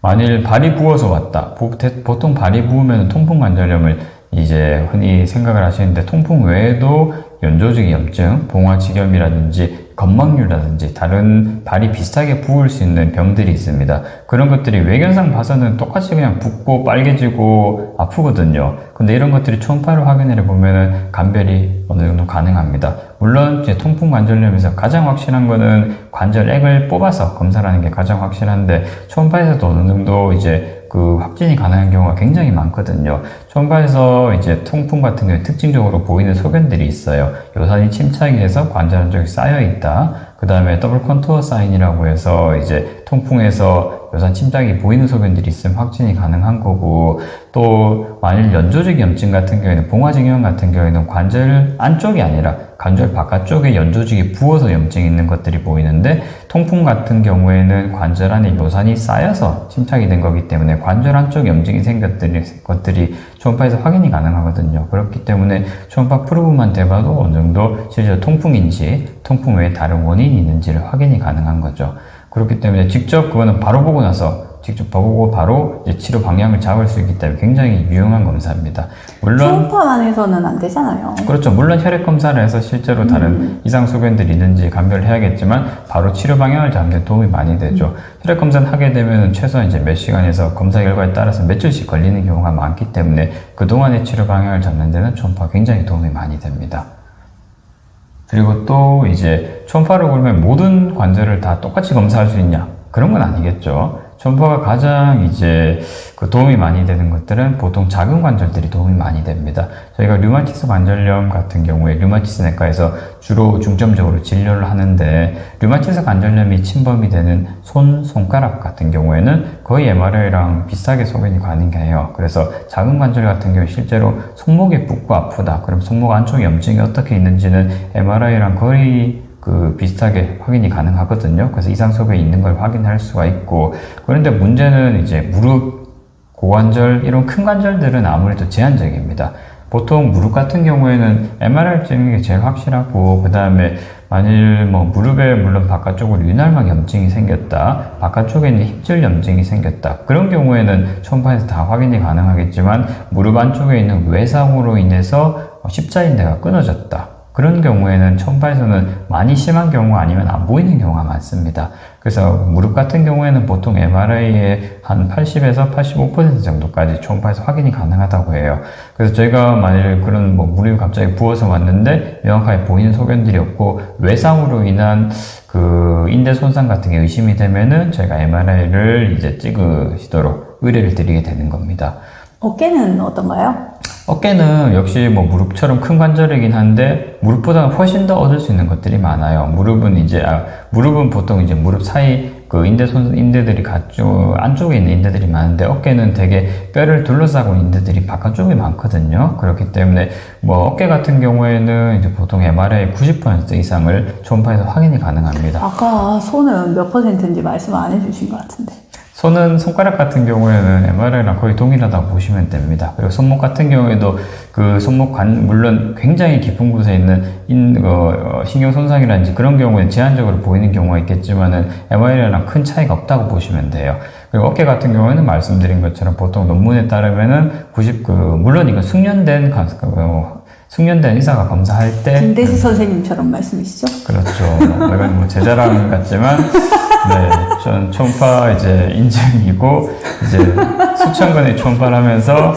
만일 발이 부어서 왔다. 보통 발이 부으면 통풍 관절염을 이제 흔히 생각을 하시는데 통풍 외에도 연조직의 염증, 봉화지겸이라든지 건망류라든지 다른 발이 비슷하게 부을 수 있는 병들이 있습니다. 그런 것들이 외견상 봐서는 똑같이 그냥 붓고 빨개지고 아프거든요. 근데 이런 것들이 초음파를 확인해 보면은 감별이 어느 정도 가능합니다. 물론 이제 통풍 관절염에서 가장 확실한 거는 관절액을 뽑아서 검사를 하는 게 가장 확실한데 초음파에서도 어느 정도 이제 그 확진이 가능한 경우가 굉장히 많거든요. 초음파에서 이제 통풍 같은 경우에 특징적으로 보이는 소견들이 있어요. 요산이 침착이 돼서 관절 한쪽이 쌓여 있다. 그 다음에 더블 컨투어 사인이라고 해서 이제 통풍에서 요산 침착이 보이는 소견들이 있으면 확진이 가능한 거고, 또 만일 연조직 염증 같은 경우에는 봉화증형 같은 경우에는 관절 안쪽이 아니라 관절 바깥쪽에 연조직이 부어서 염증이 있는 것들이 보이는데, 통풍 같은 경우에는 관절 안에 요산이 쌓여서 침착이 된 거기 때문에 관절 안쪽 염증이 생겼던 것들이 초음파에서 확인이 가능하거든요. 그렇기 때문에 초음파 프로브만 돼봐도 어느 정도 실제로 통풍인지 통풍 외에 다른 원인이 있는지를 확인이 가능한 거죠. 그렇기 때문에 직접 그거는 바로 보고 나서 직접 보고 바로 이제 치료 방향을 잡을 수 있기 때문에 굉장히 유용한 검사입니다. 물론 초음파만 해서는 안 되잖아요. 그렇죠. 물론 혈액 검사를 해서 실제로 다른 이상 소견들이 있는지 감별을 해야겠지만 바로 치료 방향을 잡는 데 도움이 많이 되죠. 혈액 검사를 하게 되면 최소한 이제 몇 시간에서 검사 결과에 따라서 며칠씩 걸리는 경우가 많기 때문에 그동안의 치료 방향을 잡는 데는 초음파가 굉장히 도움이 많이 됩니다. 그리고 또 이제 초음파를 보면 모든 관절을 다 똑같이 검사할 수 있냐? 그런 건 아니겠죠. 초음파가 가장 이제 그 도움이 많이 되는 것들은 보통 작은 관절들이 도움이 많이 됩니다. 저희가 류마티스 관절염 같은 경우에 류마티스 내과에서 주로 중점적으로 진료를 하는데, 류마티스 관절염이 침범이 되는 손가락 같은 경우에는 거의 MRI랑 비슷하게 소견이 가능해요. 그래서 작은 관절 같은 경우 실제로 손목이 붓고 아프다. 그럼 손목 안쪽 염증이 어떻게 있는지는 MRI랑 거의 비슷하게 확인이 가능하거든요. 그래서 이상 소견이 있는 걸 확인할 수가 있고, 그런데 문제는 이제 무릎, 고관절, 이런 큰 관절들은 아무래도 제한적입니다. 보통 무릎 같은 경우에는 MRI 찍는 게 제일 확실하고, 그 다음에 만일 무릎에 물론 바깥쪽으로 윤활막 염증이 생겼다, 바깥쪽에 있는 힙질 염증이 생겼다, 그런 경우에는 초음파에서 다 확인이 가능하겠지만, 무릎 안쪽에 있는 외상으로 인해서 십자인대가 끊어졌다, 그런 경우에는 초음파에서는 많이 심한 경우 아니면 안 보이는 경우가 많습니다. 그래서 무릎 같은 경우에는 보통 MRI의 한 80에서 85% 정도까지 초음파에서 확인이 가능하다고 해요. 그래서 저희가 만일 그런 무릎이 갑자기 부어서 왔는데 명확하게 보이는 소견들이 없고 외상으로 인한 그 인대 손상 같은 게 의심이 되면은 저희가 MRI를 이제 찍으시도록 의뢰를 드리게 되는 겁니다. 어깨는 어떤가요? 어깨는 역시 무릎처럼 큰 관절이긴 한데 무릎보다는 훨씬 더 얻을 수 있는 것들이 많아요. 무릎은 보통 이제 무릎 사이 그 인대들이 안쪽에 있는 인대들이 많은데, 어깨는 되게 뼈를 둘러싸고 있는 인대들이 바깥쪽에 많거든요. 그렇기 때문에 어깨 같은 경우에는 이제 보통 MRI 90% 이상을 초음파에서 확인이 가능합니다. 아까 손은 몇 %인지 말씀 안 해주신 것 같은데. 손은 손가락 같은 경우에는 MRI랑 거의 동일하다고 보시면 됩니다. 그리고 손목 같은 경우에도 그 물론 굉장히 깊은 곳에 있는 신경 손상이라든지 그런 경우에 제한적으로 보이는 경우가 있겠지만은 MRI랑 큰 차이가 없다고 보시면 돼요. 그리고 어깨 같은 경우에는 말씀드린 것처럼 보통 논문에 따르면은 물론 이건 숙련된 의사가 검사할 때. 김대수 선생님처럼 말씀이시죠? 그렇죠. 이건 제 자랑 같지만, 네, 전 초음파 이제 인증이고, 이제 수천 건의 초음파를 하면서,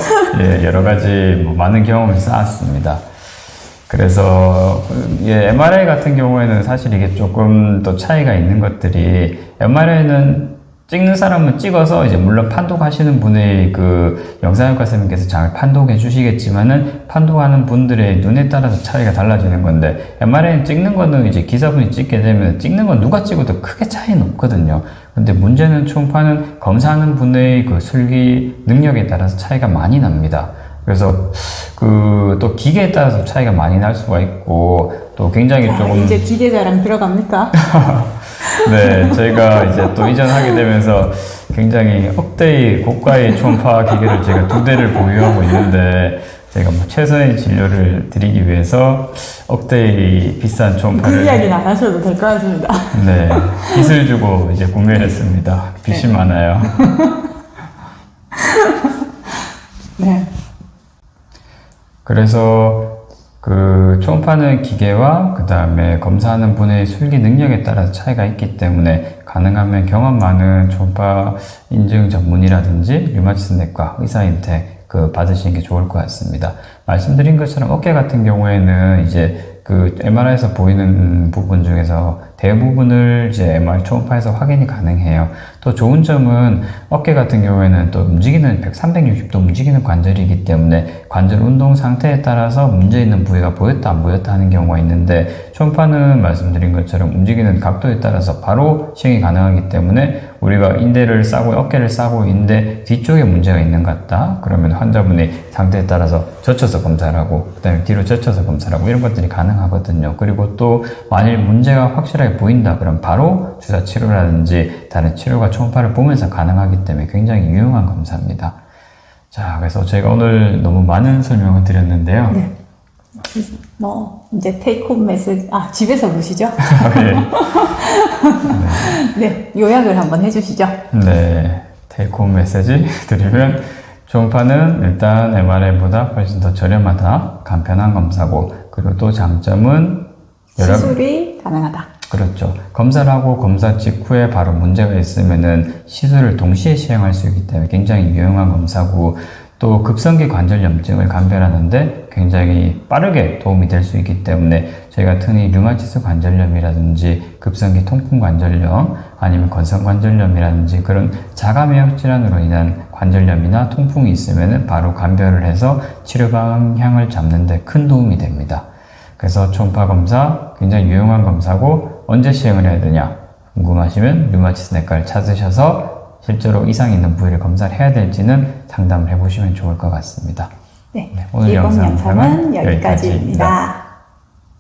여러 가지 많은 경험을 쌓았습니다. 그래서, MRI 같은 경우에는 사실 이게 조금 더 차이가 있는 것들이, MRI는 찍는 사람은 찍어서 이제 물론 판독하시는 분의 그 영상외과 선생님께서 잘 판독해 주시겠지만은 판독하는 분들의 눈에 따라서 차이가 달라지는 건데, MRI는 찍는 거는 이제 기사분이 찍게 되면 찍는 건 누가 찍어도 크게 차이는 없거든요. 근데 문제는 초음파는 검사하는 분의 그 술기 능력에 따라서 차이가 많이 납니다. 그래서 또 기계에 따라서 차이가 많이 날 수가 있고, 또 굉장히 조금 이제 기계 자랑 들어갑니까? 네, 저희가 이제 또 이전하게 되면서 굉장히 억대의 고가의 초음파 기계를 제가 2대를 보유하고 있는데, 제가 최선의 진료를 드리기 위해서 억대의 비싼 초음파를. 그 이야기는 안 하셔도 될 것 같습니다. 네, 빚을 주고 이제 구매를 했습니다. 빚이 많아요. 네. 그래서 그 초음파는 기계와 그 다음에 검사하는 분의 술기 능력에 따라서 차이가 있기 때문에 가능하면 경험 많은 초음파 인증 전문의라든지 류마티스 내과 의사한테 받으시는 게 좋을 것 같습니다. 말씀드린 것처럼 어깨 같은 경우에는 이제 그 MRI에서 보이는 부분 중에서 대부분을 이제 MR 초음파에서 확인이 가능해요. 또 좋은 점은 어깨 같은 경우에는 또 움직이는 360도 움직이는 관절이기 때문에 관절 운동 상태에 따라서 문제 있는 부위가 보였다 안 보였다 하는 경우가 있는데 초음파는 말씀드린 것처럼 움직이는 각도에 따라서 바로 시행이 가능하기 때문에 우리가 인대를 싸고 어깨를 싸고 있는데 뒤쪽에 문제가 있는 것 같다 그러면 환자분의 상태에 따라서 젖혀서 검사를 하고 그 다음에 뒤로 젖혀서 검사를 하고 이런 것들이 가능하거든요. 그리고 또 만일 문제가 확실하게 보인다 그럼 바로 주사 치료라든지 다른 치료가 초음파를 보면서 가능하기 때문에 굉장히 유용한 검사입니다. 자, 그래서 저희가 오늘 너무 많은 설명을 드렸는데요. 네. 이제 테이크홈 메시지, 집에서 보시죠? 네, 요약을 한번 해주시죠. 네, 테이크홈 메시지 드리면 초음파는 일단 MRI보다 훨씬 더 저렴하다, 간편한 검사고, 그리고 또 장점은 시술이 가능하다. 그렇죠. 검사를 하고 검사 직후에 바로 문제가 있으면은 시술을 동시에 시행할 수 있기 때문에 굉장히 유용한 검사고, 또 급성기 관절염증을 감별하는데 굉장히 빠르게 도움이 될 수 있기 때문에 저희가 흔히 류마티스 관절염이라든지 급성기 통풍 관절염 아니면 건성 관절염이라든지 그런 자가면역 질환으로 인한 관절염이나 통풍이 있으면은 바로 감별을 해서 치료 방향을 잡는 데 큰 도움이 됩니다. 그래서 초음파 검사 굉장히 유용한 검사고 언제 시행을 해야 되냐 궁금하시면 류마티스 내과를 찾으셔서 실제로 이상 있는 부위를 검사를 해야 될지는 상담을 해보시면 좋을 것 같습니다. 네, 오늘 이번 영상은 영상은 여기까지입니다.